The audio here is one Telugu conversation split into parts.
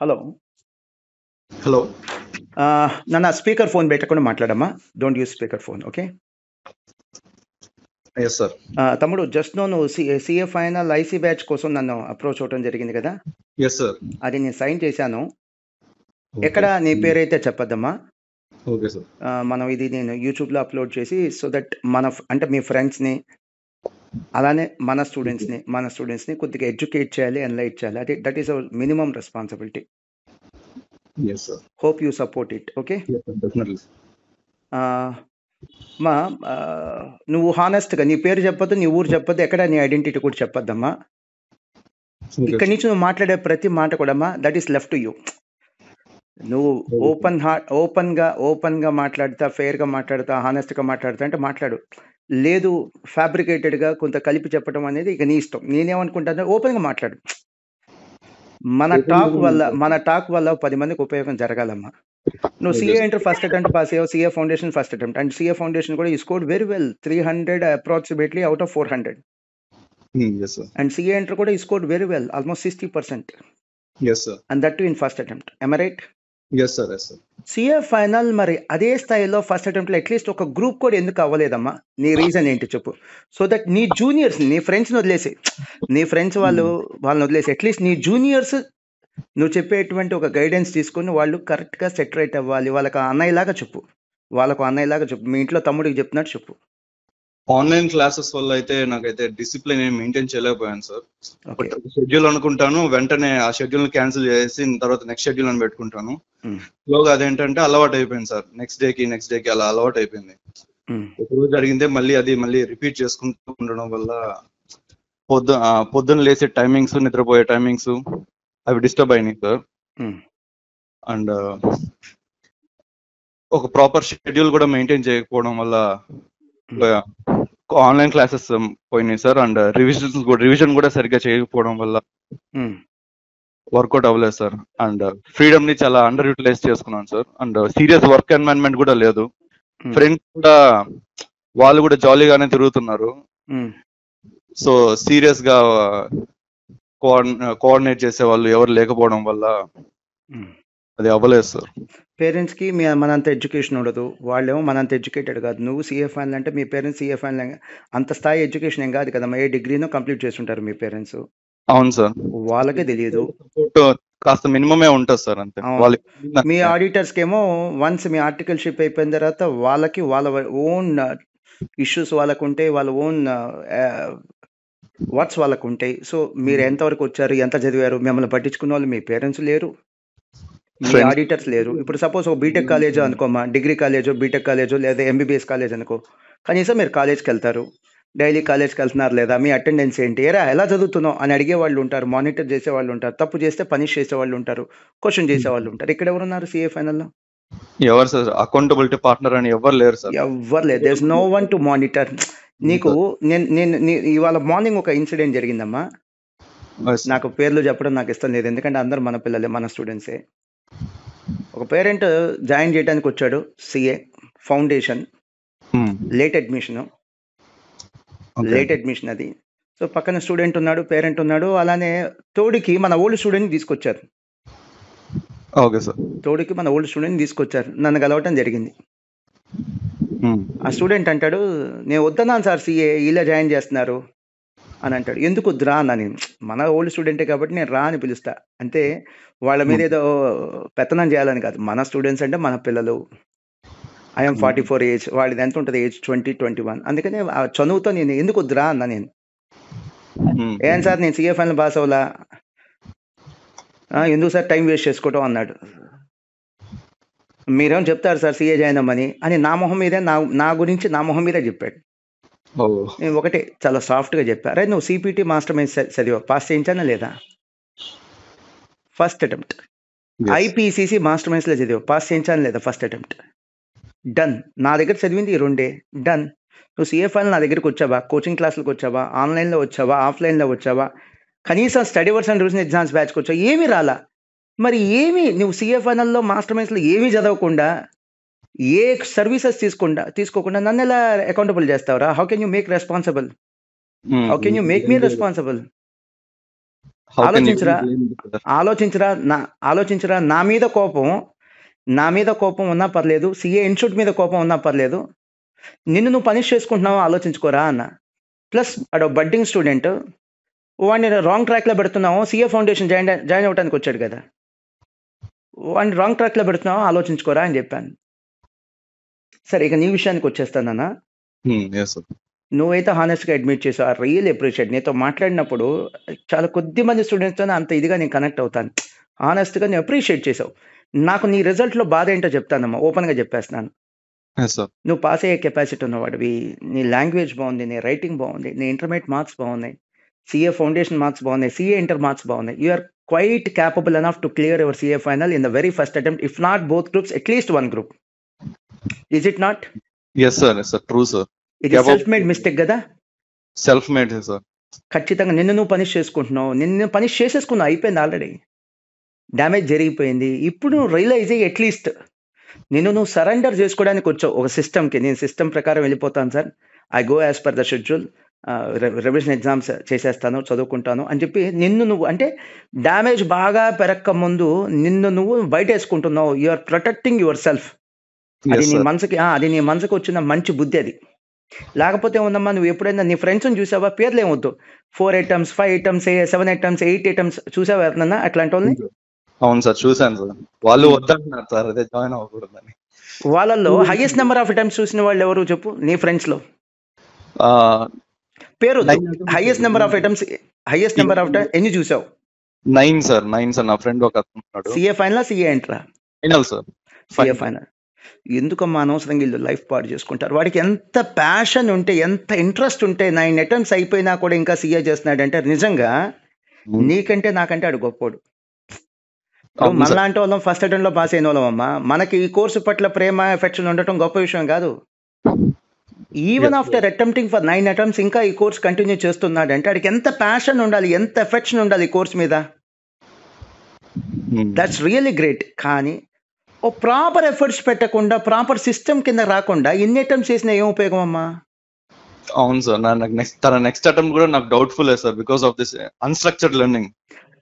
హలో. హలో. నాన్న స్పీకర్ ఫోన్ పెట్టకుండా మాట్లాడమ్మా. Don't use speaker phone, okay? Yes sir. తమ్ముడు, జస్ట్ నువ్వు సిఏ ఫైనల్ ఐసీ బ్యాచ్ కోసం నన్ను అప్రోచ్ అవడం జరిగింది కదా. ఎస్ సార్. అది నేను సైన్ చేశాను. ఎక్కడ నీ పేరైతే చెప్పద్దమ్మా. Okay sir. మనం ఇది నేను యూట్యూబ్లో అప్లోడ్ చేసి సో దట్ అంటే మీ ఫ్రెండ్స్ని అలానే మన స్టూడెంట్స్ని కొద్దిగా ఎడ్యుకేట్ చేయాలి, ఎన్లైట్ చేయాలి. అది that is our minimum responsibility. Yes sir. Hope you support it, okay? Definitely. మా నువ్వు హానెస్ట్గా నీ పేరు చెప్పొద్దు, నీ ఊరు చెప్పొద్దు, ఎక్కడ నీ ఐడెంటిటీ కూడా చెప్పొద్దమ్మా. ఇక్కడి నుంచి నువ్వు మాట్లాడే ప్రతి మాట కూడా that is left to you. నువ్వు ఓపెన్గా మాట్లాడతా, ఫెయిర్గా మాట్లాడతా, హానెస్ట్గా మాట్లాడతా అంటే మాట్లాడు. లేదు ఫ్యాబ్రికేటెడ్గా కొంత కలిపి చెప్పడం అనేది ఇక నీ ఇష్టం. నేనేమనుకుంటాను, ఓపెన్గా మాట్లాడు. మన టాక్ వల్ల 10 మందికి ఉపయోగం జరగాలమ్మా. నువ్వు CA inter first attempt pass అయ్యావు, CA foundation first attempt, and CA foundation కూడా you scored very well, 300 approximately out of 400. And CA inter కూడా you scored very well, almost 60%. And that too in first attempt. Am I right? CA final మరి అదే స్థాయిలో ఫస్ట్ అటెంప్ట్లో అట్లీస్ట్ ఒక గ్రూప్ కూడా ఎందుకు అవ్వలేదమ్మా? నీ రీజన్ ఏంటి చెప్పు. సో దట్ నీ జూనియర్స్, నీ ఫ్రెండ్స్ని వదిలేసి, నీ ఫ్రెండ్స్ వాళ్ళని వదిలేసి అట్లీస్ట్ నీ జూనియర్స్ నువ్వు చెప్పేటువంటి ఒక గైడెన్స్ తీసుకుని వాళ్ళు కరెక్ట్గా సెట్ రైట్ అవ్వాలి. వాళ్ళకు అన్నయ్యలాగా చెప్పు. మీ ఇంట్లో తమ్ముడికి చెప్తున్నట్టు చెప్పు. ఆన్లైన్ క్లాసెస్ వల్ల అయితే నాకైతే డిసిప్లిన్ ఏం మెయింటైన్ చేయలేకపోయాను సార్. షెడ్యూల్ అనుకుంటాను, వెంటనే ఆ షెడ్యూల్ క్యాన్సిల్ చేసి తర్వాత నెక్స్ట్ షెడ్యూల్ అని పెట్టుకుంటాను. స్లోగా అదేంటంటే అలవాటు అయిపోయింది సార్. నెక్స్ట్ డేకి అలా అలవాటు అయిపోయింది. ఒక రోజు జరిగిందే మళ్ళీ రిపీట్ చేసుకుంటూ ఉండడం వల్ల పొద్దున్న లేసే టైమింగ్స్, నిద్రపోయే టైమింగ్స్ అవి డిస్టర్బ్ అయినాయి సార్. అండ్ ఒక ప్రాపర్ షెడ్యూల్ కూడా మెయింటైన్ చేయకపోవడం వల్ల ఆన్లైన్ క్లాసెస్ పోయినాయి సార్. అండ్ రివిజన్ కూడా సరిగ్గా చేయకపోవడం వల్ల వర్కౌట్ అవ్వలేదు సార్. అండ్ ఫ్రీడమ్ ని చాలా అండర్ యూటిలైజ్ చేసుకున్నాను sir. And serious work environment కూడా లేదు. ఫ్రెండ్స్ కూడా వాళ్ళు కూడా జాలీగానే తిరుగుతున్నారు. సో సీరియస్ గా కోఆర్డినేట్ చేసే వాళ్ళు ఎవరు లేకపోవడం వల్ల అది అవ్వలేదు సార్. పేరెంట్స్కి మనంత ఎడ్యుకేషన్ ఉండదు, వాళ్ళేమో మనంత ఎడ్యుకేటెడ్ కాదు. నువ్వు సిఏ ఫైనల్ అంటే మీ పేరెంట్స్ సిఏ ఫైనల్ అంత స్థాయి ఎడ్యుకేషన్ ఏం కాదు కదమ్మా. ఏ డిగ్రీనో కంప్లీట్ చేస్తుంటారు మీ పేరెంట్స్. అవును సార్. వాళ్ళకే తెలియదు. కాస్త మినిమమే ఉంటుంది సార్, అంతే. మీ ఆడిటర్స్కి ఏమో వన్స్ మీ ఆర్టికల్షిప్ అయిపోయిన తర్వాత వాళ్ళకి వాళ్ళ ఓన్ ఇష్యూస్ వాళ్ళకు ఉంటాయి, వాళ్ళ ఓన్ వర్డ్స్ వాళ్ళకు ఉంటాయి. సో మీరు ఎంతవరకు వచ్చారు, ఎంత చదివారు, మిమ్మల్ని పట్టించుకున్న వాళ్ళు మీ పేరెంట్స్ లేరు, మీ ఆడిటర్స్ లేరు. ఇప్పుడు సపోజ్ ఒక బీటెక్ కాలేజో అనుకోమా, డిగ్రీ కాలేజో, బీటెక్ కాలేజో లేదా ఎంబీబీఎస్ కాలేజ్ అనుకో. కనీసం మీరు కాలేజ్కి వెళ్తారు, డైలీ కాలేజ్కి వెళ్తున్నారు లేదా, మీ అటెండెన్స్ ఏంటి, ఎలా చదువుతున్నావు అని అడిగే వాళ్ళు ఉంటారు, మానిటర్ చేసే వాళ్ళు ఉంటారు, తప్పు చేస్తే పనిష్ చేసే వాళ్ళు ఉంటారు, క్వశ్చన్ చేసే వాళ్ళు ఉంటారు. ఇక్కడ ఎవరున్నారు సిఏ ఫైనల్లో? ఎవరు సార్? అకౌంటబిలిటీ పార్ట్నర్ అని ఎవరు లేరు సార్. ఎవరు లేదు. There is no one to monitor. నీకు నేను ఇవాళ మార్నింగ్ ఒక ఇన్సిడెంట్ జరిగిందమ్మా. నాకు పేర్లు చెప్పడం నాకు ఇష్టం లేదు, ఎందుకంటే అందరూ మన పిల్లలే, మన స్టూడెంట్సే. ఒక పేరెంట్ జాయిన్ చేయడానికి వచ్చాడు సిఏ ఫౌండేషన్, లేట్ అడ్మిషన్ అది. సో పక్కన స్టూడెంట్ ఉన్నాడు, పేరెంట్ ఉన్నాడు, అలానే తోడికి మన ఓల్డ్ స్టూడెంట్ తీసుకొచ్చారు. నన్ను కలవటం జరిగింది. ఆ స్టూడెంట్ అంటాడు, నేను వద్దన్నాను సార్ సిఏ, ఇలా జాయిన్ చేస్తున్నారు అని అంటాడు. ఎందుకు వద్దురా అన్నా నేను. మన ఓల్డ్ స్టూడెంటే కాబట్టి నేను రా అని పిలుస్తా. అంటే వాళ్ళ మీద ఏదో పెత్తనం చేయాలని కాదు. మన స్టూడెంట్స్ అంటే మన పిల్లలు. ఐఎమ్ 44 ఏజ్, వాళ్ళది ఎంత ఉంటుంది ఏజ్, 20-21. అందుకనే ఆ చదువుతో నేను ఎందుకు వద్దురా అన్నా నేను. ఏం సార్ నేను సిఏ ఫైనల్ పాస్ అవ్వలా, ఎందుకు సార్ టైం వేస్ట్ చేసుకోవటం అన్నాడు. మీరేమో చెప్తారు సార్ సిఏ జాయిన్ అమ్మని అని నా మొహం మీదే, నా గురించి నా మొహం మీదే చెప్పాడు. నేను ఒకటే చాలా సాఫ్ట్గా చెప్పారు, అరే నువ్వు సిపిటి మాస్టర్ మైండ్స్ చదివా, పాస్ చేయించానా లేదా? First attempt. ఐపీసీసీ మాస్టర్ మైండ్స్లో చదివా, పాస్ చేయించానా లేదా? First attempt. డన్. నా దగ్గర చదివింది ఈ 2 డన్. నువ్వు సిఏ ఫైనల్ నా దగ్గరికి వచ్చావా, కోచింగ్ క్లాసులకు వచ్చావా, ఆన్లైన్లో వచ్చావా, ఆఫ్లైన్లో వచ్చావా, కనీసం study hours and revision exams బ్యాచ్కి వచ్చావు, ఏమీ రాలా. మరి నువ్వు సిఏ ఫైనల్లో మాస్టర్ మైండ్స్లో ఏమీ చదవకుండా, ఏ సర్వీసెస్ తీసుకోకుండా నన్ను ఎలా అకౌంటబుల్ చేస్తావురా? How can you make responsible? How can you make me responsible? How can you ఆలోచించరా బ్లేమ్ సార్? ఆలోచించరా నా మీద కోపం ఉన్నా పర్లేదు, సిఏ ఇన్స్టిట్యూట్ మీద కోపం ఉన్నా పర్లేదు, నిన్ను నువ్వు పనిష్ చేసుకుంటున్నావు ఆలోచించుకోరా అన్న. ప్లస్ అడు బడ్డింగ్ స్టూడెంట్, వాడిని రాంగ్ ట్రాక్లో పెడుతున్నావు. సిఏ ఫౌండేషన్ జాయిన్ అవ్వడానికి వచ్చాడు కదా, వాడిని రాంగ్ ట్రాక్లో పెడుతున్నావు ఆలోచించుకోరా అని చెప్పాను. సరే, ఇక నీ విషయానికి వచ్చేస్తానన్నా. Yes, sir. నువ్వైతే హానెస్ట్గా అడ్మిట్ చేసావు, ఐ రియల్ అప్రిషియేట్. నీతో మాట్లాడినప్పుడు చాలా కొద్ది మంది స్టూడెంట్స్తో అంత ఇదిగా నేను కనెక్ట్ అవుతాను. హానెస్ట్గా నేను అప్రిషియేట్ చేసావు. నాకు నీ రిజల్ట్లో బాధ ఏంటో చెప్తానమ్మా, ఓపెన్గా చెప్పేస్తున్నాను. Yes, sir. నువ్వు పాస్ అయ్యే కెపాసిటీ ఉన్నవాడివి, నీ లాంగ్వేజ్ బాగుంది, నీ రైటింగ్ బాగుంది, నీ ఇంటర్మీడియట్ మార్క్స్ బాగున్నాయి, సిఏ ఫౌండేషన్ మార్క్స్ బాగున్నాయి, సిఏ ఇంటర్ మార్క్స్ బాగున్నాయి. You are quite capable enough to clear your CA final in the very first attempt, if not both groups, at least one group. Is it not? Yes, sir. Yes, sir. True, sir. ఇది సెల్ఫ్ మేడ్ మిస్టేక్ కదా? Self-made, sir. ఖచ్చితంగా నిన్ను నువ్వు పనిష్ చేసుకుంటున్నావు, నిన్ను పనిష్ చేసేసుకున్నావు, అయిపోయింది, ఆల్రెడీ డ్యామేజ్ జరిగిపోయింది. ఇప్పుడు నువ్వు రియలైజ్ అయ్యి అట్లీస్ట్ నిన్ను నువ్వు సరెండర్ చేసుకోవడానికి వచ్చావు ఒక సిస్టమ్కి. నేను సిస్టమ్ ప్రకారం వెళ్ళిపోతాను sir, I go as per the schedule, revision exams చేసేస్తాను, చదువుకుంటాను అని చెప్పి నిన్ను నువ్వు, అంటే డ్యామేజ్ బాగా పెరక్క ముందు నిన్ను నువ్వు బయట వేసుకుంటున్నావు. You are protecting yourself. అది Yes, నీ sir. మనసుకి వచ్చిన మంచి బుద్ధి అది. లేకపోతే ఉందమ్మా, నువ్వు ఎప్పుడైనా నీ ఫ్రెండ్స్ని చూసావా? పేర్లు ఏమొద్దు, 4 ఐటమ్స్, 5 ఐటమ్స్, 7 ఐటమ్స్, 8 ఐటమ్స్ చూసావా ఎవరినన్నా అట్లాంటి వాళ్ళని? అవును సార్, చూశాను సార్. వాళ్ళు వద్దంటున్నారు సార్, అదే జాయిన్ అవ్వకూడదని. వాళ్ళల్లో హైయెస్ట్ నెంబర్ ఆఫ్ ఐటమ్స్ చూసిన వాళ్ళు ఎవరు చెప్పు నీ ఫ్రెండ్స్ లో? ఆ, పేరు 9 items. Highest number of items, highest number of ఎన్ని చూసావు? 9 సార్, 9 సార్. నా ఫ్రెండ్ ఒక అతను ఉన్నాడు. సిఏ ఫైనల్, సిఏ ఎంట్రా? Final sir. CA final. ఎందుకమ్మా అనవసరంగా వీళ్ళు లైఫ్ పాడు చేసుకుంటారు? వాడికి ఎంత ప్యాషన్ ఉంటే, ఎంత ఇంట్రెస్ట్ ఉంటే, 9 అటెంప్ట్స్ అయిపోయినా కూడా ఇంకా సిఏ చేస్తున్నాడు అంటే నిజంగా నీకంటే నాకంటే ఆడు గొప్పోడు. అవును సార్. మనలాంటి వాళ్ళం ఫస్ట్ అటెంప్ట్ లో పాస్ అయిన వాళ్ళం అమ్మా. మనకి ఈ కోర్సు పట్ల ప్రేమ, ఎఫెక్షన్ ఉండటం గొప్ప విషయం కాదు. Even Yes, after attempting for 9 attempts ఇంకా ఈ కోర్స్ కంటిన్యూ చేస్తున్నాడు అంటే వాడికి ఎంత ప్యాషన్ ఉండాలి, ఎంత ఎఫెక్షన్ ఉండాలి ఈ కోర్స్ మీద. That's really great. కానీ ఓ ప్రాపర్ ఎఫర్ట్స్ పెట్టకుండా, ప్రాపర్ సిస్టమ్ కింద రాకుండా ఇన్ని అటెంప్ట్స్ చేసిన ఏం ఉపయోగం అమ్మా? అవును సార్. తన నెక్స్ట్ అటెంప్ట్ కూడా నాకు doubtful sir, because of this unstructured learning.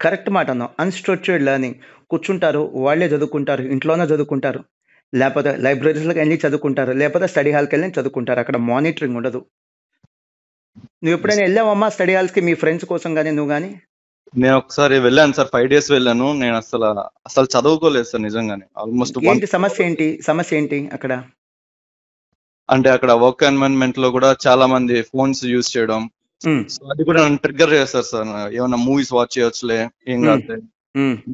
Correct మాట అన్నావు, అన్స్ట్రక్చర్డ్ లెర్నింగ్. కూర్చుంటారు, వాళ్ళే చదువుకుంటారు, ఇంట్లోనే చదువుకుంటారు, లేకపోతే లైబ్రరీస్లోకి వెళ్ళి చదువుకుంటారు, లేకపోతే స్టడీ హాల్కి వెళ్ళి చదువుకుంటారు. అక్కడ మానిటరింగ్ ఉండదు. నువ్వు ఎప్పుడైనా వెళ్ళావమ్మా స్టడీ హాల్స్కి మీ ఫ్రెండ్స్ కోసం కానీ నువ్వు కానీ? నేను ఒకసారి వెళ్ళాను సార్, 5 days వెళ్ళాను. నేను అసలు చదువుకోలేదు సార్ నిజంగానే. ఆల్మోస్ట్ ఏంటి సమస్య ఏంటి అక్కడ? అంటే అక్కడ వర్క్ ఎన్వైరన్మెంట్ లో కూడా చాలా మంది ఫోన్స్ యూజ్ చేయడం, సో అది కూడా నన్ను ట్రిగ్గర్ చేస్తారు సార్. ఏమన్నా మూవీస్ వాచ్ చేయొచ్చులే, ఏం కాదు.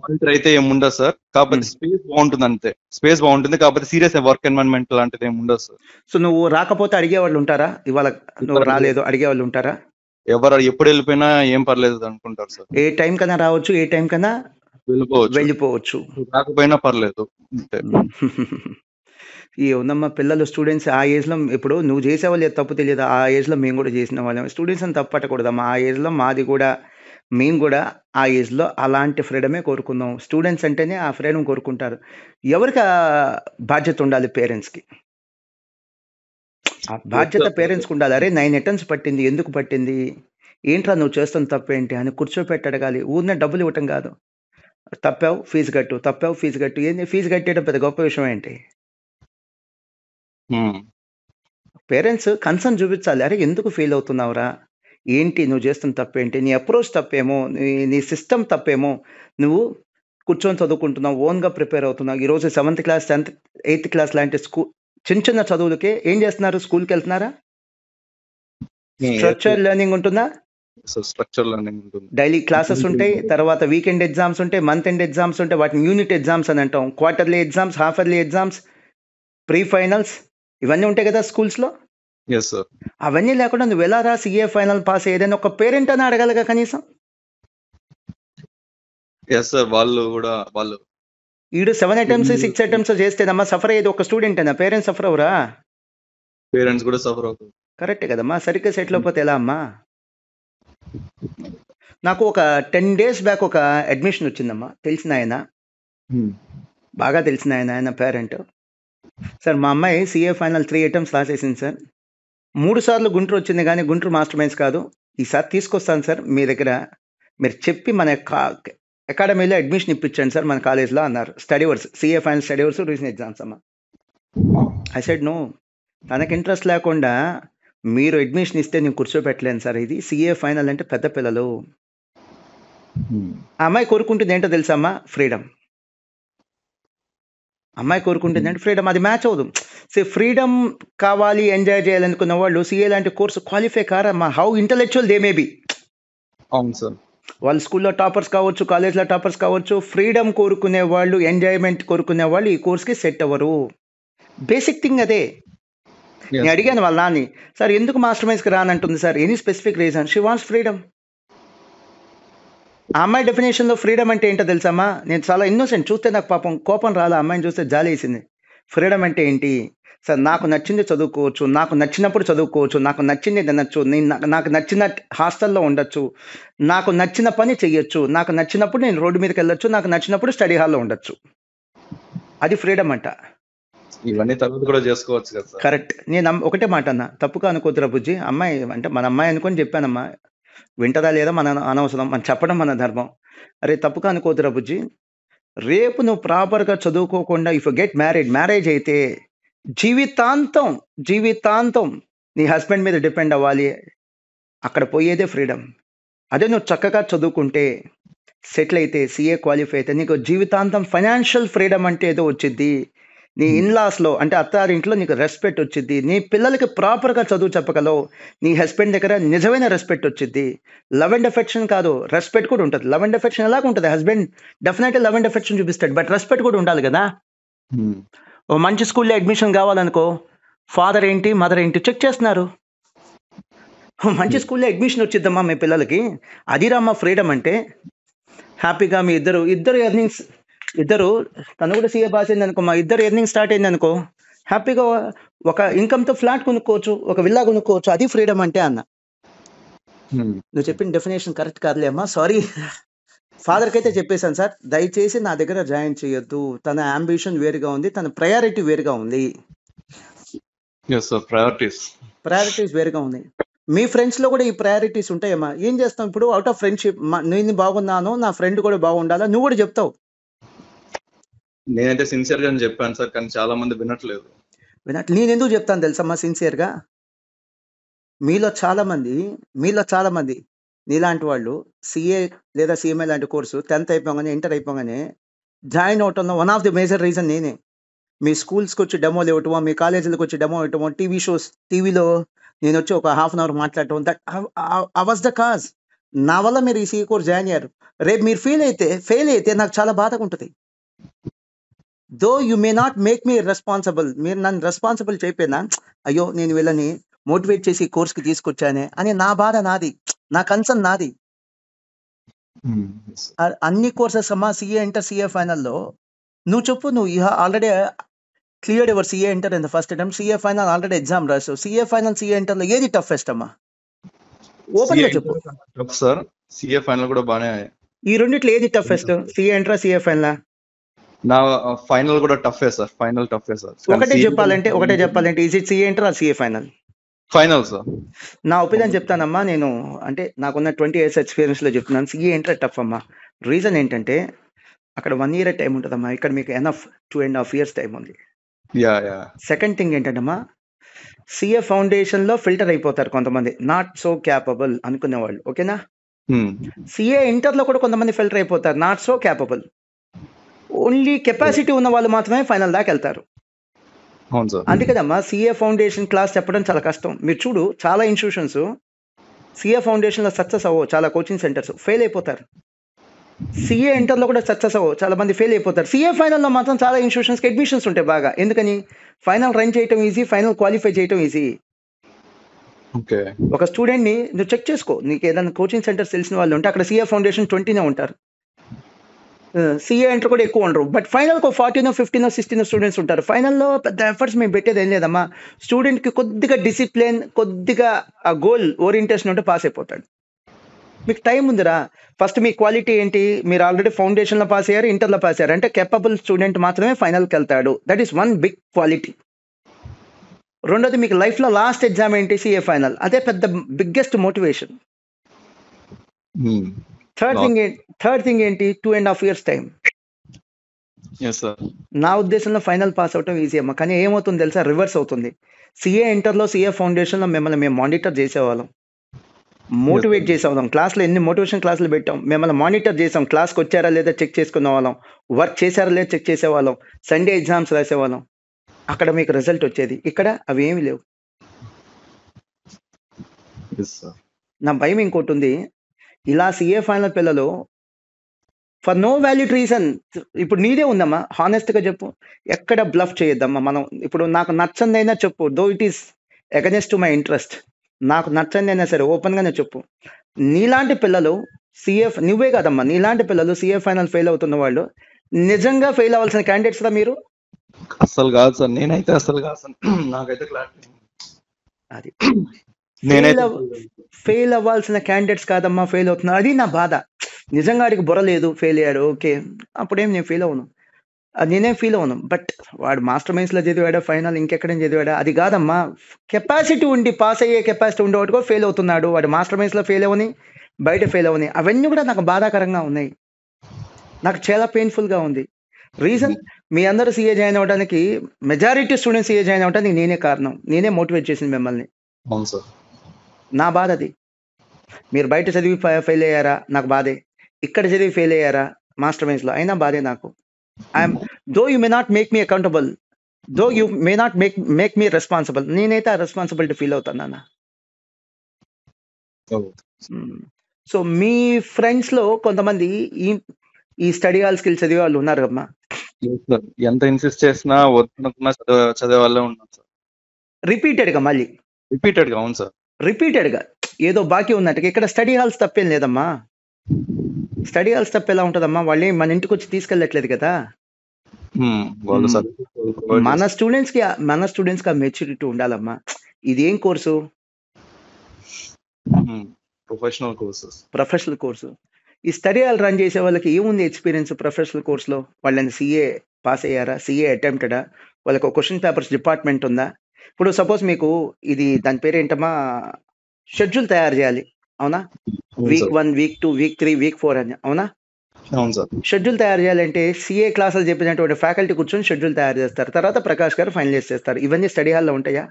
మానిటర్ అయితే ఏం ఉండదు సార్, కాకపోతే స్పేస్ బాగుంటుంది అంతే. స్పేస్ బాగుంటుంది, కాకపోతే సీరియస్ వర్క్ ఎన్వైరన్మెంట్ లాంటిది ఏమి ఉండదు సార్. సో నువ్వు రాకపోతే అడిగేవాళ్ళు ఉంటారా? ఇవాళ నువ్వు రాలేదు అడిగేవాళ్ళు ఉంటారా? ఎవరు ఎప్పుడు వెళ్ళిపోయినా ఏం పర్లేదు అనుకుంటారు సార్. ఏ టైం కన్నా రావచ్చు, ఏ టైం కన్నా వెళ్ళిపోవచ్చు, రాకపోయినా పర్లేదు అంతే. ఈ ఉందమ్మా పిల్లలు, స్టూడెంట్స్ ఆ ఏజ్లో, ఇప్పుడు నువ్వు చేసేవాళ్ళు తప్పు తెలియదు, ఆ ఏజ్లో మేము కూడా చేసిన వాళ్ళం. స్టూడెంట్స్ అని తప్పట్టకూడదమ్మా. ఆ ఏజ్లో మేము కూడా ఆ ఏజ్లో అలాంటి ఫ్రీడమే కోరుకుందాం. స్టూడెంట్స్ అంటేనే ఆ ఫ్రీడమ్ కోరుకుంటారు. ఎవరికి ఆ బాధ్యత ఉండాలి? పేరెంట్స్కి ఆ బాధ్యత పేరెంట్స్కి ఉండాలి. అరే 9 అటెంప్ట్స్ పట్టింది, ఎందుకు పట్టింది, ఏంట్రా నువ్వు చేస్తున్న తప్పేంటి అని కూర్చోపెట్టి అడగాలి. ఊరినే డబ్బులు ఇవ్వటం కాదు. తప్పావు ఫీజు కట్టు. ఏంటి ఫీజు కట్టేయడం పెద్ద గొప్ప విషయం ఏంటి? పేరెంట్స్ కన్సర్న్ చూపించాలి. అరే ఎందుకు ఫీల్ అవుతున్నావురా, ఏంటి నువ్వు చేస్తున్న తప్పేంటి, నీ అప్రోచ్ తప్పేమో, నీ సిస్టమ్ తప్పేమో, నువ్వు కూర్చొని చదువుకుంటున్నావు, ఓన్గా ప్రిపేర్ అవుతున్నావు. ఈరోజు 7th class 10th 8th class లాంటి చిన్న చదువులకే ఏం చేస్తున్నారు? స్కూల్కి వెళ్తున్నారా? స్ట్రక్చర్ లెర్నింగ్ ఉంటుందా? స్ట్రక్చర్ లెర్నింగ్ ఉంటుంది. డైలీ క్లాసెస్ ఉంటాయి, తర్వాత వీకెండ్ ఎగ్జామ్స్ ఉంటాయి, మంత్ ఎండ్ ఎగ్జామ్స్ ఉంటాయి. వాటిని యూనిట్ ఎగ్జామ్స్ అని అంటాం. Quarterly exams, half yearly exams, pre finals, ఇవన్నీ ఉంటాయి కదా స్కూల్స్లో. అవన్నీ లేకుండా నువ్వు ఎలా రా సిఏ ఫైనల్ పాస్ అయ్యేదని ఒక పేరెంట్ అని అడగలగా కనీసం. వాళ్ళు ఈడు 7 అటెంప్ట్స్ 6 అటెంప్ట్స్ చేస్తేనమ్మా సఫర్ అయ్యేది ఒక స్టూడెంట్ అయినా, పేరెంట్స్ సఫర్ అవరా? పేరెంట్స్ కూడా సఫర్ అవుతారు. కరెక్ట్ కదమ్మా. సరిగ్గా సెటిల్ అయిపోతే ఎలా అమ్మా? నాకు ఒక 10 days బ్యాక్ ఒక అడ్మిషన్ వచ్చిందమ్మా. తెలిసిన ఆయన, బాగా తెలిసిన ఆయన పేరెంట్. సార్ మా అమ్మాయి సిఏ ఫైనల్ 3 అటెంప్ట్స్ రాసేసింది సార్. 3 సార్లు గుంటూరు వచ్చింది కానీ గుంటూరు మాస్టర్ మైన్స్ కాదు. ఈసారి తీసుకొస్తాను సార్ మీ దగ్గర, మీరు చెప్పి మన అకాడమీలో అడ్మిషన్ ఇప్పించండి సార్ మన కాలేజ్లో అన్నారు. Study hours, CA final study hours, reason exams అమ్మ. ఐ సెడ్ నో, తనకి ఇంట్రెస్ట్ లేకుండా మీరు అడ్మిషన్ ఇస్తే నేను కూర్చోబెట్టలేను సార్. ఇది సిఏ ఫైనల్ అంటే పెద్ద పిల్లలు. ఆ అమ్మాయి కోరుకుంటుంది ఏంటో తెలుసా అమ్మా? ఫ్రీడమ్. అమ్మాయి కోరుకుంటుంది అంటే ఫ్రీడమ్. అది మ్యాచ్ అవ్వదు. సో ఫ్రీడమ్ కావాలి, ఎంజాయ్ చేయాలనుకున్న వాళ్ళు సిఏ లాంటి కోర్సు క్వాలిఫై కారమ్మా. How intellectual they may be. అవును సార్. వాళ్ళు స్కూల్లో టాపర్స్ కావచ్చు, కాలేజ్లో టాపర్స్ కావచ్చు. ఫ్రీడమ్ కోరుకునే వాళ్ళు, ఎంజాయ్మెంట్ కోరుకునే వాళ్ళు ఈ కోర్స్కి సెట్ అవ్వరు. బేసిక్ థింగ్ అదే. నేను అడిగాను వాళ్ళ నాన్ని, సార్ ఎందుకు మాస్టర్ మైన్స్కి రానంటుంది sir? Any specific reason? She wants freedom. ఆ అమ్మాయి డెఫినేషన్లో ఫ్రీడమ్ అంటే ఏంటో తెలుసమ్మా? నేను చాలా ఇన్నోసెంట్, చూస్తే నాకు పాపం కోపం రాలే, అమ్మాయిని చూస్తే జాలి వేసింది. ఫ్రీడమ్ అంటే ఏంటి సార్? నాకు నచ్చింది చదువుకోవచ్చు, నాకు నచ్చినప్పుడు చదువుకోవచ్చు, నాకు నచ్చింది తినచ్చు, నాకు నచ్చిన హాస్టల్లో ఉండొచ్చు, నాకు నచ్చిన పని చెయ్యొచ్చు, నాకు నచ్చినప్పుడు నేను రోడ్డు మీదకి వెళ్ళొచ్చు, నాకు నచ్చినప్పుడు స్టడీ హాల్లో ఉండొచ్చు. అది ఫ్రీడమ్ అంట. ఇవన్నీ తర్వాత కూడా చేసుకోవచ్చు కదా సార్. కరెక్ట్. నేను ఒకటే మాట అన్నా, తప్పుగా అనుకోద్దురా బుజ్జి. అమ్మాయి అంటే మన అమ్మాయి అనుకొని చెప్పానమ్మా. వింటదా లేదా మన అనవసరం, మనం చెప్పడం మన ధర్మం. అరే తప్పుగా అనుకోద్దురా బుజ్జి, రేపు నువ్వు ప్రాపర్గా చదువుకోకుండా ఇఫ్ గెట్ మ్యారేజ్ అయితే జీవితాంతం నీ హస్బెండ్ మీద డిపెండ్ అవ్వాలి. అక్కడ పోయేదే ఫ్రీడమ్. అదే నువ్వు చక్కగా చదువుకుంటే, సెటిల్ అయితే, సిఏ క్వాలిఫై అయితే నీకు జీవితాంతం ఫైనాన్షియల్ ఫ్రీడమ్ అంటే ఏదో వచ్చింది. నీ ఇన్లాస్లో అంటే అత్తారింట్లో నీకు రెస్పెక్ట్ వచ్చింది. నీ పిల్లలకి ప్రాపర్గా చదువు చెప్పగలవు. నీ హస్బెండ్ దగ్గర నిజమైన రెస్పెక్ట్ వచ్చింది. లవ్ అండ్ అఫెక్షన్ కాదు, రెస్పెక్ట్ కూడా ఉంటుంది. లవ్ అండ్ అఫెక్షన్ ఎలాగ ఉంటుంది? Husband definitely love and affection చూపిస్తాడు, బట్ రెస్పెక్ట్ కూడా ఉండాలి కదా. ఓ మంచి స్కూల్లో అడ్మిషన్ కావాలనుకో, ఫాదర్ ఏంటి, మదర్ ఏంటి చెక్ చేస్తున్నారు. మంచి స్కూల్లో అడ్మిషన్ వచ్చిద్దమ్మా మీ పిల్లలకి, అదిరామ్మా ఫ్రీడమ్ అంటే. హ్యాపీగా మీ ఇద్దరు ఎర్నింగ్స్, తను కూడా సీఏ పాస్ అయింది అనుకో, మా ఇద్దరు ఎర్నింగ్ స్టార్ట్ అయింది అనుకో, హ్యాపీగా ఒక ఇన్కమ్తో ఫ్లాట్ కొనుక్కోవచ్చు, ఒక విల్లా కొనుక్కోవచ్చు. అది ఫ్రీడమ్ అంటే అన్న. నువ్వు చెప్పిన డెఫినేషన్ కరెక్ట్ కాదులే అమ్మా, సారీ. ఫాదర్కి అయితే చెప్పేశాను సార్, దయచేసి నా దగ్గర జాయిన్ చేయొద్దు. తన అంబిషన్ వేరుగా ఉంది, తన ప్రయారిటీ వేరుగా ఉంది. ప్రయారిటీస్ వేరుగా ఉంది. మీ ఫ్రెండ్స్లో కూడా ఈ ప్రయారిటీస్ ఉంటాయమ్మా. ఏం చేస్తాం ఇప్పుడు? అవుట్ ఆఫ్ ఫ్రెండ్షిప్, నేను బాగున్నాను, నా ఫ్రెండ్ కూడా బాగుండాలా, నువ్వు కూడా చెప్తావు. నేనైతే సిన్సియర్ గా చెప్పాను సార్, కానీ చాలా మంది వినట్లేదు. నేను ఎందుకు చెప్తాను తెలుసమ్మా సిన్సియర్గా? మీలో చాలా మంది నీలాంటి వాళ్ళు సిఏ లేదా సిఎంఏ లాంటి కోర్సు 10th అయిపోగానే, ఇంటర్ అయిపోగానే జాయిన్ అవటంలో one of the major reason నేనే. మీ స్కూల్స్కి వచ్చి డెమోలు ఇవ్వటమో, మీ కాలేజీలకు వచ్చి డెమో ఇవ్వటమో, టీవీలో నేను వచ్చి ఒక ½ అవర్ మాట్లాడటం, that I was the cause. నా వల్ల మీరు ఈ సిఏ కోర్స్ జాయిన్ అయ్యారు. రేపు మీరు ఫెయిల్ అయితే నాకు చాలా బాధగా ఉంటుంది. Though you may not make me responsible, మీరు నన్ను రెస్పాన్సిబుల్ చేయకపోయినా, అయ్యో నేను వీళ్ళని మోటివేట్ చేసి ఈ కోర్స్కి తీసుకొచ్చానే అని నా బాధ నాది, నా కన్సర్న్ నాది. అన్ని కోర్సెస్ అమ్మా, సిఏ ఇంటర్, సిఏ ఫైనల్లో నువ్వు చెప్పు, నువ్వు already cleared your CA inter in the first attempt, CA final already exam రాసావు. సిఏ ఫైనల్, సిఏ ఇంటర్లో ఏది టఫెస్ట్ అమ్మా? ఓపెన్ గా చెప్పు సార్. సిఏ ఫైనల్ కూడా బానే. ఈ రెండిట్లో ఏది toughest? CA inter, CA final? నా ఫైనల్ కూడా టఫే సార్. ఫైనల్ టఫే సార్. ఒకటే చెప్పాలంటే is it CA inter or CA final? Final sir. నా ఒపీనియన్ చెప్తానమ్మా. నేను అంటే నాకున్న 20 years ఎక్స్పీరియన్స్ లో చెప్తున్నాను, సిఏ ఇంటర్ టఫ్ అమ్మా. రీజన్ ఏంటంటే అక్కడ 1 year టైం ఉంటుందమ్మా, ఇక్కడ మీకు ఎనఫ్ 2.5 years టైం ఉంది. సెకండ్ థింగ్ ఏంటంటమ్మా, సిఏ ఫౌండేషన్ లో ఫిల్టర్ అయిపోతారు కొంతమంది, నాట్ సో క్యాపబుల్ అనుకునే వాళ్ళు, ఓకేనా. సిఏ ఇంటర్ లో కూడా కొంతమంది ఫిల్టర్ అయిపోతారు, not so capable. Only capacity ఉన్న వాళ్ళు మాత్రమే ఫైనల్ దాకా వెళ్తారు. అందుకదమ్మా సిఏ ఫౌండేషన్ క్లాస్ చెప్పడం చాలా కష్టం. మీరు చూడు, చాలా ఇన్స్టిట్యూషన్స్ సిఏ ఫౌండేషన్లో సక్సెస్ అవ్వవు, చాలా కోచింగ్ సెంటర్స్ ఫెయిల్ అయిపోతారు. సిఏ ఇంటర్లో కూడా సక్సెస్ అవ్వవు, చాలా మంది ఫెయిల్ అయిపోతారు. సిఏ ఫైనల్లో మాత్రం చాలా ఇన్స్టిట్యూషన్స్కి అడ్మిషన్స్ ఉంటాయి బాగా. ఎందుకని? ఫైనల్ రన్ చేయటం ఈజీ, ఫైనల్ క్వాలిఫై చేయటం ఈజీ. ఒక స్టూడెంట్ని నువ్వు చెక్ చేసుకో, నీకు ఏదైనా కోచింగ్ సెంటర్స్ తెలిసిన వాళ్ళు ఉంటే అక్కడ సిఏ ఫౌండేషన్ 20 ఉంటారు, సిఏ ఇంటర్ కూడా ఎక్కువ ఉండరు. బట్ ఫైనల్కి 14, 15, 16 స్టూడెంట్స్ ఉంటారు. ఫైనల్లో పెద్ద ఎఫర్ట్స్ మేము పెట్టేది ఏం లేదమ్మా. స్టూడెంట్కి కొద్దిగా డిసిప్లిన్, కొద్దిగా ఆ గోల్ ఓరియంటేషన్ ఉంటే పాస్ అయిపోతాడు. మీకు టైం ఉందిరా. ఫస్ట్ మీ క్వాలిటీ ఏంటి? మీరు ఆల్రెడీ ఫౌండేషన్లో పాస్ అయ్యారు, ఇంటర్లో పాస్ అయ్యారు అంటే కేపబుల్ స్టూడెంట్ మాత్రమే ఫైనల్కి వెళ్తాడు. That is one big quality. రెండోది, మీకు లైఫ్లో లాస్ట్ ఎగ్జామ్ ఏంటి? CA final. అదే పెద్ద బిగ్గెస్ట్ మోటివేషన్. థర్డ్ థింగ్ ఏంటి, 2.5 years టైం. Yes sir. నా ఉద్దేశంలో ఫైనల్ పాస్ అవటం ఈజీ అమ్మా, కానీ ఏమవుతుంది తెలుసా, రివర్స్ అవుతుంది. సిఏ ఇంటర్లో సిఏ ఫౌండేషన్లో మిమ్మల్ని మేము మానిటర్ చేసేవాళ్ళం, మోటివేట్ చేసేవాళ్ళం. క్లాస్లో ఎన్ని మోటివేషన్ క్లాసులు పెట్టాం, మిమ్మల్ని మానిటర్ చేసాం. క్లాస్కి వచ్చారా లేదా చెక్ చేసుకునే వాళ్ళం, వర్క్ చేశారా లేదా చెక్ చేసేవాళ్ళం, సండే ఎగ్జామ్స్ రాసేవాళ్ళం. అక్కడ మీకు రిజల్ట్ వచ్చేది. ఇక్కడ అవి ఏమి లేవు. నా భయం ఇంకోటి ఉంది, ఇలా సిఏ ఫైనల్ పిల్లలు ఫర్ నో వ్యాలిడ్ రీజన్, ఇప్పుడు నీదే ఉందమ్మా, హానెస్ట్గా చెప్పు, ఎక్కడ బ్లఫ్ చేయొద్దమ్మా. మనం ఇప్పుడు నాకు నచ్చందైనా చెప్పు, though it is against to my interest, నాకు నచ్చందైనా సరే ఓపెన్గానే చెప్పు. నీలాంటి పిల్లలు నువ్వే కదమ్మా, నీలాంటి పిల్లలు సిఏ ఫైనల్ ఫెయిల్ అవుతున్న వాళ్ళు నిజంగా ఫెయిల్ అవ్వాల్సిన క్యాండిడేట్స్ దా మీరు? అసలు కాదు సార్, నేనైతే అసలు కాదు సార్, నాకైతే క్లారిటీ అది. నేనైతే ఫెయిల్ అవ్వాల్సిన క్యాండిడేట్స్ కాదమ్మా ఫెయిల్ అవుతున్నారు, అది నా బాధ. నిజంగా వాడికి బుర్ర లేదు, ఫెయిల్ అయ్యాడు, ఓకే, అప్పుడేం నేను ఫీల్ అవ్వను, అది నేనేం ఫీల్ అవ్వను. బట్ వాడు మాస్టర్ మైన్స్లో చదివాడా, ఫైనల్ ఇంకెక్కడేం చదివాడా, అది కాదమ్మా. కెపాసిటీ ఉండి పాస్ అయ్యే కెపాసిటీ ఉండేవాడు కూడా ఫెయిల్ అవుతున్నాడు, వాడు మాస్టర్ మైన్స్లో ఫెయిల్ అవ్వని, బయట ఫెయిల్ అవ్వని, అవన్నీ కూడా నాకు బాధాకరంగా ఉన్నాయి, నాకు చాలా పెయిన్ఫుల్గా ఉంది. రీజన్, మీ అందరూ సీఏ జాయిన్ అవ్వడానికి, మెజారిటీ స్టూడెంట్స్ సీఏ జాయిన్ అవ్వడానికి నేనే కారణం, నేనే మోటివేట్ చేసింది మిమ్మల్ని. అవును సార్. నా బాధ అది. మీరు బయట చదివి ఫెయిల్ అయ్యారా, నాకు బాధే. ఇక్కడ చదివి ఫెయిల్ అయ్యారా మాస్టర్ మైన్స్లో, అయినా బాధే నాకు. Though you may not make me accountable, though you may not make me responsible, నేనైతే ఆ రెస్పాన్సిబిలిటీ ఫీల్ అవుతాను నాన్న. సో మీ ఫ్రెండ్స్లో కొంతమంది ఈ స్టడీ హాల్ స్కిల్స్ చదివే వాళ్ళు ఉన్నారు అమ్మా. ఎంత ఇన్సిస్ట్ చేసినా వద్దనుకున్నా చదివే వాళ్ళే ఉన్నారు సార్. రిపీటెడ్గా మళ్ళీ రిపీటెడ్గా. అవును సార్, రిపీటెడ్గా ఏదో బాకీ ఉన్నట్టుగా. ఇక్కడ స్టడీ హాల్స్ తప్పేం లేదమ్మా, స్టడీ హాల్స్ తప్ప ఎలా ఉంటుందమ్మా, వాళ్ళు మన ఇంటికి వచ్చి తీసుకెళ్ళట్లేదు కదా. మన స్టూడెంట్స్కి ఆ మెచ్యూరిటీ ఉండాలమ్మా. ఇదేం కోర్సు, ప్రొఫెషనల్ కోర్సు. ఈ స్టడీ హాల్ రన్ చేసే వాళ్ళకి ఏముంది ఎక్స్పీరియన్స్ ప్రొఫెషనల్ కోర్సులో? వాళ్ళని సిఏ పాస్ అయ్యారా, సిఏ అటెంప్టెడా, వాళ్ళకి ఒక క్వశ్చన్ పేపర్స్ డిపార్ట్మెంట్ ఉందా? ఇప్పుడు సపోజ్ మీకు ఇది దాని పేరు ఏంటమ్మా, షెడ్యూల్ తయారు చేయాలి, అవునా? వీక్ 1, వీక్ 2, వీక్ 3, వీక్ 4 అని, అవునా? అవును సార్. షెడ్యూల్ తయారు చేయాలంటే సిఏ క్లాసులు చెప్పినటువంటి ఫ్యాకల్టీ కూర్చొని షెడ్యూల్ తయారు చేస్తారు, తర్వాత ప్రకాష్ గారు ఫైనలైజ్ చేస్తారు. ఇవన్నీ స్టడీ హాల్లో ఉంటాయా?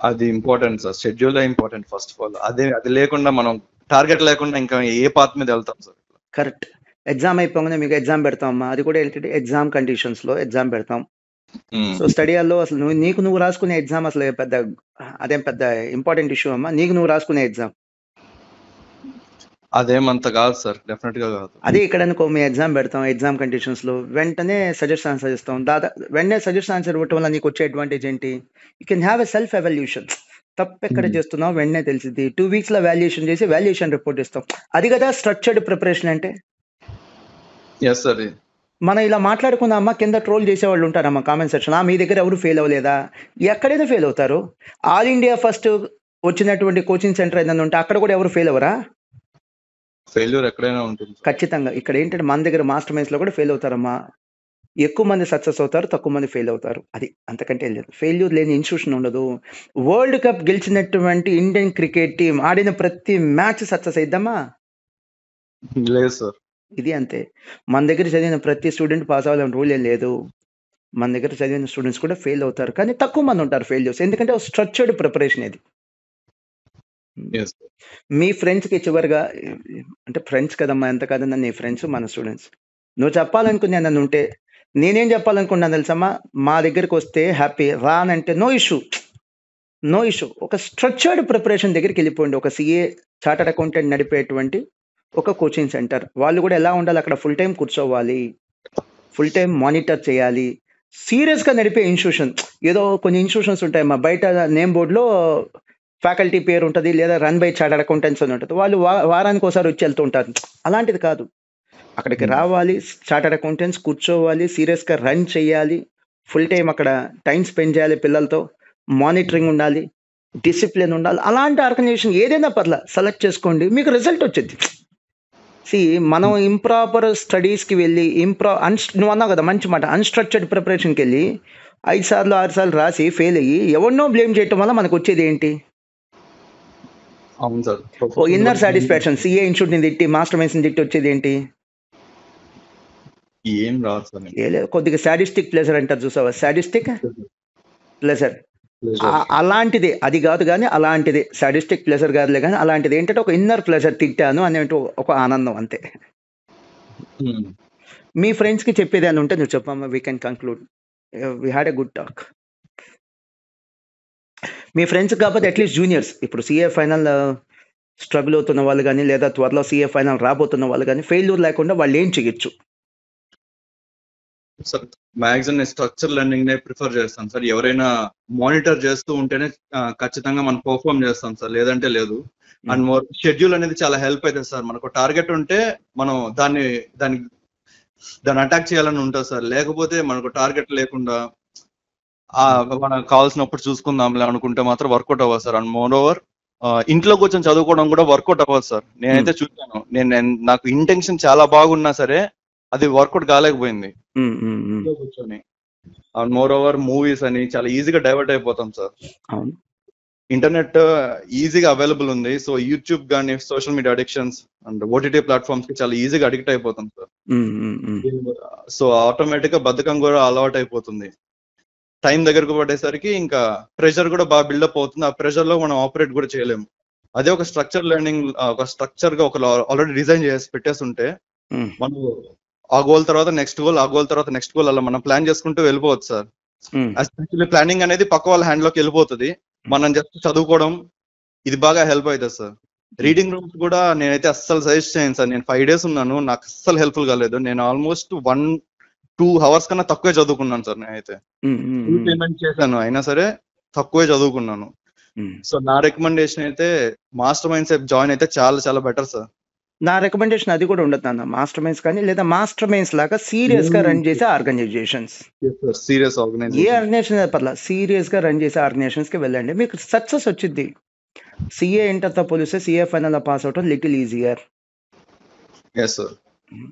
అది important sir, schedule important first of all. అది లేకుండా మనం టార్గెట్ లేకుండా ఇంకా ఏ పాత్ మీద వెళ్తాం సార్? కరెక్ట్. ఎగ్జామ్ అయిపోగానే మీకు ఎగ్జామ్ పెడతాం అమ్మా, అది కూడా ఏంటంటే ఎగ్జామ్ కండిషన్స్ లో ఎగ్జామ్ పెడతాం. సో స్టడీ హాల్లో అసలు నువ్వు రాసుకునే ఎగ్జామ్ అసలు అదేం పెద్ద ఇంపార్టెంట్ ఇష్యూ అమ్మా, నువ్వు రాసుకునే ఎగ్జామ్ అదేమంత కాదు సార్, డెఫినెట్ గా కాదు. అదే ఇక్కడ అనుకో, మీ ఎగ్జామ్ పెడతాం, ఎగ్జామ్ కండిషన్స్ లో వెంటనే సజెస్ట్ ఆన్సర్ ఇస్తాం. వెంటనే సజెస్ట్ ఆన్సర్ ఇవ్వటం వల్ల నీకు వచ్చే అడ్వాంటేజ్ ఏంటి? You can have a self evaluation. తప్పు ఎక్కడ చేస్తున్నావు వెంటనే తెలిసింది. 2 weeks లో వాల్యుయేషన్ చేసి వాల్యుయేషన్ రిపోర్ట్ ఇస్తాం. అది కదా స్ట్రక్చర్డ్ ప్రిపరేషన్ అంటే. మనం ఇలా మాట్లాడుకుందామా, కింద ట్రోల్ చేసేవాళ్ళు ఉంటారమ్మా కామెంట్ సెక్షన్, మీ దగ్గర ఎవరు ఫెయిల్ అవ్వలేదా? ఎక్కడైనా ఫెయిల్ అవుతారు. ఆల్ ఇండియా ఫస్ట్ వచ్చినటువంటి కోచింగ్ సెంటర్ ఏదైనా ఉంటే అక్కడ కూడా ఎవరు ఫెయిల్ అవ్వరా? ఫెయిల్యూర్ ఎక్కడైనా ఉంటుంది ఖచ్చితంగా. ఇక్కడ ఏంటంటే మన దగ్గర మాస్టర్ మైన్స్ లో కూడా ఫెయిల్ అవుతారమ్మా. ఎక్కువ మంది సక్సెస్ అవుతారు, తక్కువ మంది ఫెయిల్ అవుతారు. అది అంతకంటే లేదు. ఫెయిల్యూర్ లేని ఇన్స్టిట్యూషన్ ఉండదు. వరల్డ్ కప్ గెలిచినటువంటి ఇండియన్ క్రికెట్ టీం ఆడిన ప్రతి మ్యాచ్ సక్సెస్ అయిద్దమ్మా? లేదు సార్. ఇది అంతే. మన దగ్గర చదివిన ప్రతి స్టూడెంట్ పాస్ అవ్వాలని రూల్ ఏం లేదు. మన దగ్గర చదివిన స్టూడెంట్స్ కూడా ఫెయిల్ అవుతారు, కానీ తక్కువ మంది ఉంటారు ఫెయిల్యూర్స్. ఎందుకంటే స్ట్రక్చర్డ్ ప్రిపరేషన్ ఇది. మీ ఫ్రెండ్స్కి చివరిగా, అంటే ఫ్రెండ్స్ కదమ్మా, ఎంత కదన్నా నీ ఫ్రెండ్స్ మన స్టూడెంట్స్, నువ్వు చెప్పాలనుకునే నన్ను ఉంటే నేనేం చెప్పాలనుకున్నాను తెలుసమ్మా, మా దగ్గరికి వస్తే హ్యాపీ, రానంటే నో ఇష్యూ. ఒక స్ట్రక్చర్డ్ ప్రిపరేషన్ దగ్గరికి వెళ్ళిపోండి. ఒక సిఏ చార్టర్డ్ అకౌంటెంట్ నడిపేటువంటి ఒక కోచింగ్ సెంటర్, వాళ్ళు కూడా ఎలా ఉండాలి, అక్కడ ఫుల్ టైం కూర్చోవాలి, ఫుల్ టైం మానిటర్ చేయాలి, సీరియస్గా నడిపే ఇన్స్టిట్యూషన్. ఏదో కొన్ని ఇన్స్టిట్యూషన్స్ ఉంటాయమ్మా, బయట నేమ్ బోర్డులో ఫ్యాకల్టీ పేరు ఉంటుంది, లేదా రన్ బై చార్టర్డ్ అకౌంటెంట్స్ అని ఉంటుంది, వాళ్ళు వారానికి ఒకసారి వచ్చి వెళ్తూ ఉంటారు. అలాంటిది కాదు. అక్కడికి రావాలి, చార్టర్డ్ అకౌంటెంట్స్ కూర్చోవాలి, సీరియస్గా రన్ చేయాలి, ఫుల్ టైం అక్కడ టైం స్పెండ్ చేయాలి పిల్లలతో, మానిటరింగ్ ఉండాలి, డిసిప్లిన్ ఉండాలి. అలాంటి ఆర్గనైజేషన్ ఏదైనా పర్లా సెలెక్ట్ చేసుకోండి, మీకు రిజల్ట్ వచ్చింది. మనం ఇంప్రాపర్ స్టడీస్కి వెళ్ళి నువ్వు అన్నావు కదా మంచి మాట, అన్స్ట్రక్చర్డ్ ప్రిపరేషన్కి వెళ్ళి 5 సార్లు 6 సార్లు రాసి ఫెయిల్ అయ్యి ఎవరినో బ్లేమ్ చేయటం వల్ల మనకు వచ్చేది ఏంటి? అవును సార్. ఓ ఇన్నర్ సాటిస్ఫాక్షన్. సిఏ ఇన్స్టిట్యూట్ ని తిట్టి మాస్టర్ మైన్స్ తిట్టి వచ్చేది ఏంటి? ఏం రాదు సార్. కొద్దిగా సాడిస్టిక్ ప్లెజర్ అంటారు చూసావా, సాడిస్టిక్ ప్లెజర్. అలాంటిది అది కాదు కానీ అలాంటిది సాడిస్టిక్ ప్లెజర్ కాదులే కానీ అలాంటిది ఏంటంటే ఒక ఇన్నర్ ప్లెజర్, తిట్టాను అనే ఒక ఆనందం అంతే. మీ ఫ్రెండ్స్ కి చెప్పేది అని ఉంటే నువ్వు చెప్పమ్మా, we can conclude. We had a good talk. Me friends కాకపోతే అట్లీస్ట్ జూనియర్స్, ఇప్పుడు సిఏ ఫైనల్ స్ట్రగుల్ అవుతున్న వాళ్ళు కానీ లేదా త్వరలో సిఏ ఫైనల్ రాబోతున్న వాళ్ళు కానీ ఫెయిల్యూర్ లేకుండా వాళ్ళు ఏం చేయొచ్చు? సార్ మ్యాక్సిమం నేను స్ట్రక్చర్ లెర్నింగ్ నే ప్రిఫర్ చేస్తాను సార్. ఎవరైనా మానిటర్ చేస్తూ ఉంటేనే ఖచ్చితంగా మనం పర్ఫార్మ్ చేస్తాం సార్, లేదంటే లేదు. అండ్ మోర్ షెడ్యూల్ అనేది చాలా హెల్ప్ అవుతుంది సార్. మనకు టార్గెట్ ఉంటే మనం దాన్ని అటాక్ చేయాలని ఉంటుంది సార్. లేకపోతే మనకు టార్గెట్ లేకుండా మనకు కావాల్సినప్పుడు చూసుకుందాంలే అనుకుంటే మాత్రం వర్కౌట్ అవ్వదు సార్. అండ్ మోర్ ఓవర్ ఇంట్లో కూర్చొని చదువుకోవడం కూడా వర్కౌట్ అవ్వదు సార్. నేనైతే చూసాను, నాకు ఇంటెన్షన్ చాలా బాగున్నా సరే అది వర్కౌట్ కాలేకపోయింది కూర్చొని. అండ్ మోర్ ఓవర్ మూవీస్ అని చాలా ఈజీగా డైవర్ట్ అయిపోతాం సార్. ఇంటర్నెట్ ఈజీగా అవైలబుల్ ఉంది. సో యూట్యూబ్ కానీ social media addictions and OTT platforms కి చాలా ఈజీగా అడిక్ట్ అయిపోతాం సార్. సో ఆటోమేటిక్ గా బద్ధకం కూడా అలవాటు అయిపోతుంది. టైం దగ్గరకు పడేసరికి ఇంకా ప్రెషర్ కూడా బాగా బిల్డప్ అవుతుంది. ఆ ప్రెషర్ లో మనం ఆపరేట్ కూడా చేయలేము. అదే ఒక స్ట్రక్చర్ లెర్నింగ్, ఒక స్ట్రక్చర్ గా ఒక ఆల్రెడీ డిజైన్ చేసి పెట్టేస్తుంటే మనం ఆ గోల్ తర్వాత నెక్స్ట్ గోల్, ఆ గోల్ తర్వాత నెక్స్ట్ గోల్ అలా మనం ప్లాన్ చేసుకుంటూ వెళ్ళిపోవచ్చు సార్. యాక్చువల్లీ ప్లానింగ్ అనేది పక్క వాళ్ళ హ్యాండ్ లోకి వెళ్ళిపోతుంది. మనం జస్ట్ చదువుకోవడం ఇది బాగా హెల్ప్ అవుతుంది సార్. రీడింగ్ రూమ్స్ కూడా నేనైతే అస్సలు సజెస్ట్ చేయను సార్. నేను 5 days ఉన్నాను, నాకు అస్సలు హెల్ప్ఫుల్ కాలేదు. నేను ఆల్మోస్ట్ 1-2 hours కన్నా తక్కువే చదువుకున్నాను సార్. నేనైతే ఫుల్ పేమెంట్ చేశాను అయినా సరే తక్కువే చదువుకున్నాను. సో నా రికమెండేషన్ అయితే మాస్టర్ మైండ్స్ జాయిన్ అయితే చాలా చాలా బెటర్ సార్. నా రికమెండేషన్ అది కూడా ఉండదు నాన్న, మాస్టర్ మైండ్స్ కానీ లేదా మాస్టర్ మైండ్స్ లాగా సీరియస్ గా రన్ చేసే organizations, serious a organization organization పర్లా సీరియస్ గా రన్ చేసే ఆర్గనైజేషన్స్ కి వెళ్ళండి, మీకు సక్సెస్ వచ్చింది. సిఏ ఇంటర్తో పోలిస్తే సిఏ ఫైనల్ పాస్ అవటం little easier. Yes sir.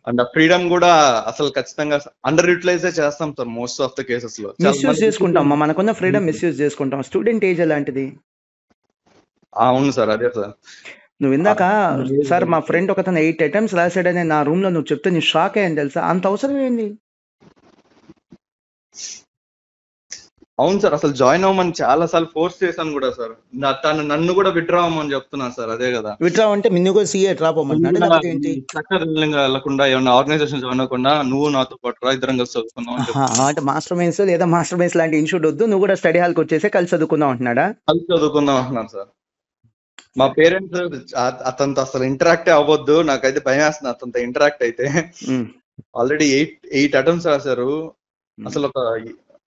And ఆ ఫ్రీడమ్ కూడా అసలు ఖచ్చితంగా అండర్ యూటిలైజ్ చేస్తాం sir most of the cases లో. మిస్యూజ్ చేసుకుంటాం, మనకున్న ఫ్రీడమ్ మిస్యూజ్ చేసుకుంటాం. స్టూడెంట్ ఏజ్ అలాంటిది. అవును సార్, అదే సార్. నువ్వు ఇందాక సార్ మా ఫ్రెండ్ ఒకతను 8 attempts రాశాడని నా రూమ్ లో నువ్వు చెప్తే నేను షాక్ అయ్యాను తెలుసా, అంత అవసరం ఏంది? అవును సార్, అసలు జాయిన్ అవ్వమని చాలా సార్లు ఫోర్స్ చేశాను కూడా సార్. తను నన్ను కూడా విత్డ్రా అవ్వమని చెప్తున్నా సార్. అదే కదా, విత్డ్రా అంటే నిన్ను కూడా సిఏ డ్రాప్ అవ్వమంటున్నాడు ఏంటి? వెళ్ళకుండా ఏమన్నా ఆర్గనైజేషన్ జాయిన్ అవ్వకుండా నువ్వు నాతో పాటు రా, ఇద్దరం కలిసి చదువుకుందాం అంటే మాస్టర్ మైన్స్ లేదా మాస్టర్ మైన్స్ లాంటి ఇన్స్టిట్యూట్ వద్దు, నువ్వు కూడా స్టడీ హాల్కి వచ్చేసి కలిసి చదువుకుందాం అంటున్నాడా? కలిసి చదువుకుందాం అంటున్నాను సార్. మా పేరెంట్స్ అతనితో అసలు ఇంటరాక్ట్ అవ్వద్దు, నాకైతే భయం వేస్తుంది అతనితో ఇంటరాక్ట్ అయితే. ఆల్రెడీ 8 attempts రాశారు. అసలు ఒక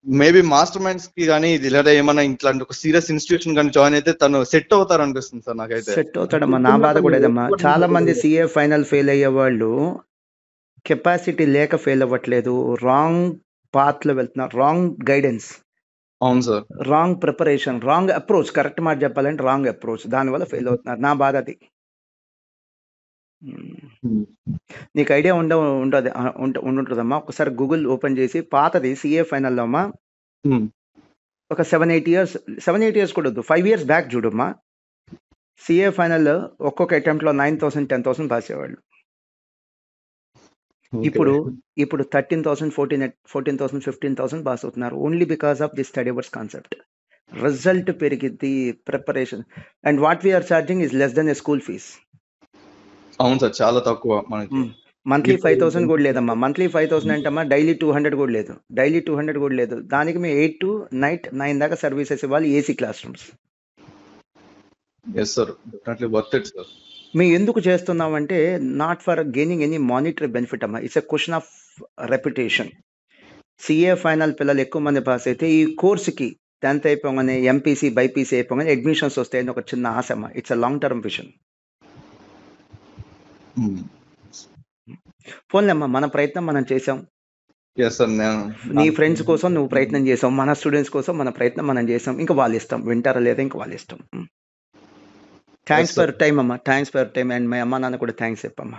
మేబీ మాస్టర్ మైండ్స్ కి కానీ లేదా ఏమన్నా ఇట్లాంటి ఒక సీరియస్ ఇన్స్టిట్యూషన్ కానీ జాయిన్ అయితే తను సెట్ అవుతారు అనిపిస్తుంది సార్ నాకైతే. సెట్ అవుతాడమ్మా, నా బాధ కూడా ఇదమ్మా. చాలా మంది సిఏ ఫైనల్ ఫెయిల్ అయ్యే వాళ్ళు కెపాసిటీ లేక ఫెయిల్ అవ్వట్లేదు, రాంగ్ పాత్ లో వెళ్తున్నారు, రాంగ్ గైడెన్స్. అవును sir, wrong preparation, wrong approach. Correct మాట చెప్పాలంటే రాంగ్ అప్రోచ్, దానివల్ల ఫెయిల్ అవుతున్నారు. నా బాధ అది. నీకు ఐడియా ఉంటుందమ్మా, ఒకసారి గూగుల్ ఓపెన్ చేసి పాతది సిఏ ఫైనల్లో అమ్మా ఒక 7-8 years కూడా వద్దు, 5 years బ్యాక్ చూడమ్మా. సిఏ ఫైనల్ ఒక్కొక్క అటెంప్ట్ లో 9,000 10,000 పాసేవాళ్ళు. ఇప్పుడు 13,000 14,000 15,000 పాస్ అవుతున్నారు. Only because of the study hours concept. Result పెరిగిద్ది, preparation. And what we are charging is less than a school fees. అవును సార్, చాలా తక్కువ. మనకి మంత్లీ 5,000 కూడా లేదమ్మా. మంత్లీ 5,000 అంటమ్మా, డైలీ 200 కూడా లేదు. డైలీ 200 కూడా లేదు. దానికి మేము 8 to night 9 దాకా సర్వీసెస్ ఇవ్వాలి, AC class rooms. Yes sir, definitely worth it sir. మేము ఎందుకు చేస్తున్నామంటే not for gaining any monetary benefit అమ్మా, it's a question of reputation. CA final పిల్లలు ఎక్కువ మంది పాస్ అయితే ఈ కోర్సుకి 10th అయిపోగానే ఎంపీసీ బైపీసీ అయిపోగానే అడ్మిషన్స్ వస్తాయని ఒక చిన్న ఆశ అమ్మా. It's a long term vision. పోన్లేమ్మా, మన ప్రయత్నం మనం చేసాం. నీ ఫ్రెండ్స్ కోసం నువ్వు ప్రయత్నం చేసాం, మన స్టూడెంట్స్ కోసం మన ప్రయత్నం మనం చేసాం. ఇంకా వాళ్ళ ఇష్టం, వింటారా లేదా ఇంకా వాళ్ళ ఇష్టం. థ్యాంక్స్ ఫర్ టైం అమ్మా, థ్యాంక్స్ ఫర్ టైం. అండ్ మా అమ్మ నాన్న కూడా థ్యాంక్స్ చెప్పమ్మా.